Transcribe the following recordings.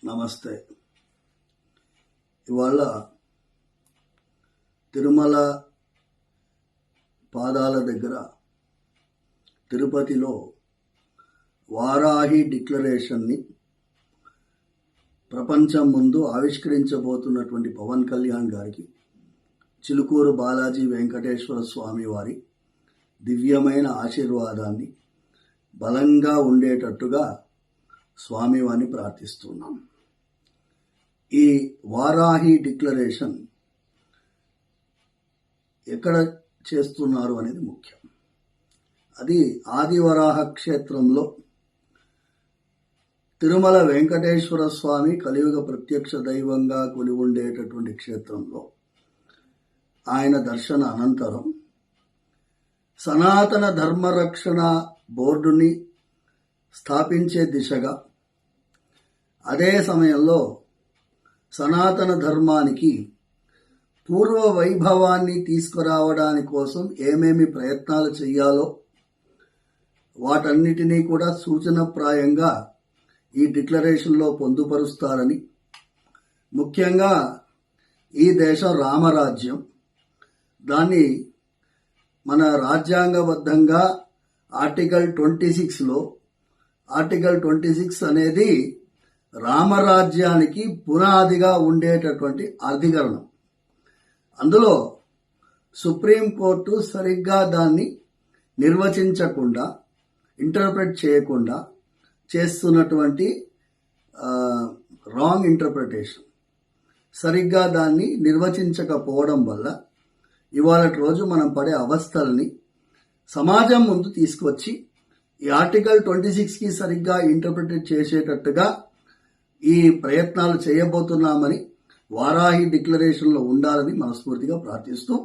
నమస్తే. ఇవాళ తిరుమల పాదాల దగ్గర తిరుపతిలో వారాహి డిక్లరేషన్ని ప్రపంచం ముందు ఆవిష్కరించబోతున్నటువంటి పవన్ కళ్యాణ్ గారికి చిలుకూరు బాలాజీ వెంకటేశ్వర స్వామి వారి దివ్యమైన ఆశీర్వాదాన్ని బలంగా ఉండేటట్టుగా స్వామివారిని ప్రార్థిస్తున్నాం. ఈ వారాహి డిక్లరేషన్ ఎక్కడ చేస్తున్నారు అనేది ముఖ్యం. అది ఆదివరాహ క్షేత్రంలో తిరుమల వెంకటేశ్వర స్వామి కలియుగ ప్రత్యక్ష దైవంగా కొలి ఉండేటటువంటి క్షేత్రంలో ఆయన దర్శన అనంతరం సనాతన ధర్మరక్షణ బోర్డుని స్థాపించే దిశగా, అదే సమయంలో సనాతన ధర్మానికి పూర్వ వైభవాన్ని తీసుకురావడానికి కోసం ఏమేమి ప్రయత్నాలు చేయాలో వాటన్నిటినీ కూడా సూచనప్రాయంగా ఈ డిక్లరేషన్లో పొందుపరుస్తారని, ముఖ్యంగా ఈ దేశం రామరాజ్యం, దాన్ని మన రాజ్యాంగబద్ధంగా ఆర్టికల్ 26లో ఆర్టికల్ 26 అనేది రామరాజ్యానికి పునాదిగా ఉండేటటువంటి అధికరణం. అందులో సుప్రీంకోర్టు సరిగ్గా దాన్ని నిర్వచించకుండా, ఇంటర్ప్రెట్ చేయకుండా చేస్తున్నటువంటి రాంగ్ ఇంటర్ప్రిటేషన్, సరిగ్గా దాన్ని నిర్వచించకపోవడం వల్ల ఇవాళ రోజు మనం పడే అవస్థల్ని సమాజం ముందు తీసుకొచ్చి ఈ ఆర్టికల్ 26కి సరిగ్గా ఇంటర్ప్రిటేట్ చేసేటట్టుగా ఈ ప్రయత్నాలు చేయబోతున్నామని వారాహి డిక్లరేషన్లో ఉండాలని మనస్ఫూర్తిగా ప్రార్థిస్తూ,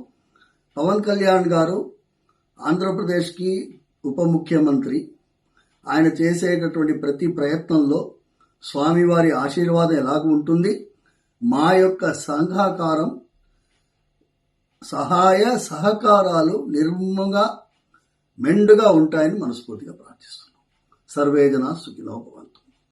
పవన్ కళ్యాణ్ గారు ఆంధ్రప్రదేశ్కి ఉప ముఖ్యమంత్రి, ఆయన చేసేటటువంటి ప్రతి ప్రయత్నంలో స్వామివారి ఆశీర్వాదం ఎలాగ ఉంటుంది, మా యొక్క సంఘాకారం సహాయ సహకారాలు నిర్మగా మెండుగా ఉంటాయని మనస్ఫూర్తిగా ప్రార్థిస్తున్నాం. సర్వేజన సుఖినో భవంతు.